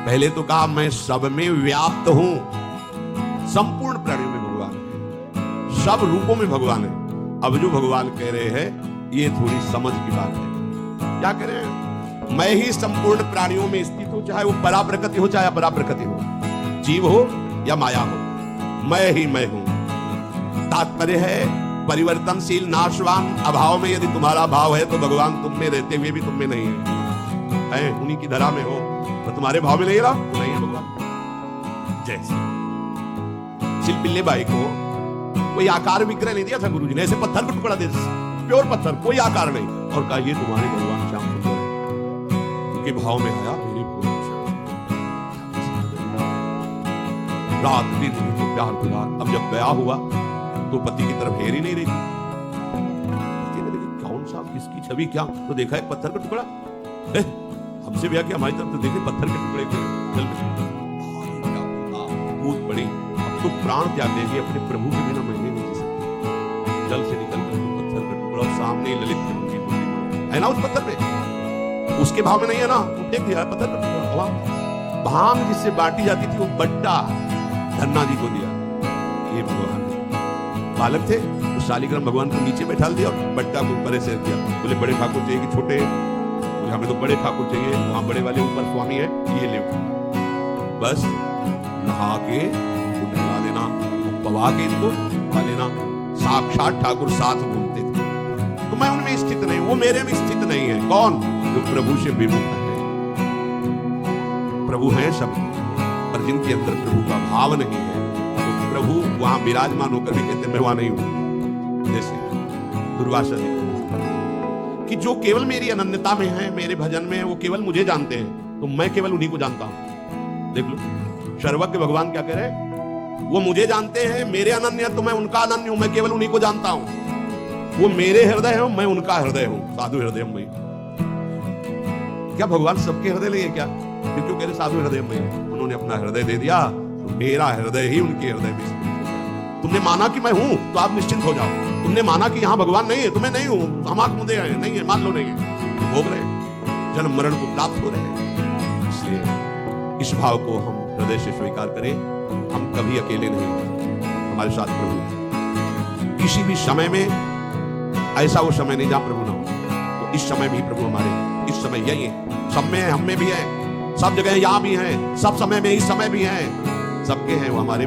पहले तो कहा मैं सब में व्याप्त हूं, संपूर्ण प्राणियों में भगवान है, सब रूपों में भगवान है। अब जो भगवान कह रहे हैं ये थोड़ी समझ की बात है। क्या कह रहे हैं? मैं ही संपूर्ण प्राणियों में स्थित हूं, चाहे वो पराप्रकृति हो चाहे अपराप्रकृति हो, जीव हो या माया हो, मैं ही मैं हूं। तात्पर्य है परिवर्तनशील नाशवान अभाव में यदि तुम्हारा भाव है तो भगवान तुम में रहते हुए भी तुम में नहीं है, उन्हीं की धरा में हो तो तुम्हारे भाव में नहीं रहा तो नहीं है भगवान। जैसे शिल्पिल्ले बाई को कोई आकार विग्रह नहीं दिया था गुरुजी ने, ऐसे पत्थर को टुकड़ा दे, प्योर पत्थर, कोई आकार नहीं, और कहा ये तुम्हारे भगवान श्याम सुंदर है। उनके भाव में आया मेरे भगवान श्याम। रात दिन उनको प्यार दुलार। अब जब ब्याह हुआ तो पति की तरफ हेर ही नहीं रही थी। पति ने देखा कौन सा किसकी छवि, क्या तो देखा एक पत्थर का टुकड़ा, हमसे ब्याह किया, हमारी तरफ तो देखे पत्थर के टुकड़े के जल में कूद पड़ी। अब तो प्राण त्याग देंगे, अपने प्रभु के बिना मैं नहीं जी सकती। जल से निकल कर पत्थर का टुकड़ा और सामने ललित है ना उस पत्थर पे, उसके भाव में नहीं है ना, तो देख दिया पत्थर का टुकड़ा। भांग जिससे बांटी जाती थी वो बट्टा धन्ना जी को दिया। ये भगवान बालक थे, उस शालिग्राम भगवान को नीचे बैठा दिया और बट्टा को ऊपर से दिया। बोले बड़े ठाकुर चाहिए कि छोटे? बोले हमें तो बड़े ठाकुर चाहिए, वहां बड़े वाले ऊपर स्वामी है, ये ले बस नहा के नहा लेना, पवा के इनको खा लेना। साक्षात ठाकुर साथ घूमते थे। तो मैं उनमें स्थित नहीं, वो मेरे में स्थित नहीं है। कौन? जो प्रभु से विमुख है। प्रभु है सब, पर जिनके अंदर प्रभु का भाव नहीं है, प्रभु वहां विराजमान होकर भी कहते मैं वहां नहीं हूं। जैसे दुर्वासा जी कि जो केवल मेरी अनन्यता में है, मेरे भजन में है, वो केवल मुझे जानते हैं, तो मैं केवल उन्हीं को जानता हूं। देख लो सर्वज्ञ भगवान क्या कह रहे हैं, वो मुझे जानते हैं, मेरे अनन्य तो मैं उनका अनन्य हूं, मैं केवल उन्हीं को जानता हूं। वो मेरे हृदय है, मैं उनका हृदय हूं। साधु हृदय में क्या भगवान सबके हृदय ले क्या? फिर क्यों कह रहे साधु हृदय में? उन्होंने अपना हृदय दे दिया, मेरा हृदय ही उनके हृदय में। तुमने माना कि मैं हूं तो आप निश्चिंत हो जाओ। तुमने माना कि यहां भगवान नहीं है तो मैं नहीं हूं, हम आंख मुदे हैं, नहीं है, मान लो नहीं है, भोग रहे हैं, जन्म मरण को प्राप्त हो रहे हैं। इसलिए इस भाव को हम हृदय से स्वीकार करें, हम कभी अकेले नहीं हैं, हमारे साथ प्रभु। किसी भी समय में ऐसा वो समय नहीं जहां प्रभु ना हो, तो इस समय भी प्रभु हमारे, इस समय यही है, सब में है, हम में भी है, सब जगह यहां भी है, सब समय में इस समय भी है, सबके हैं वो हमारे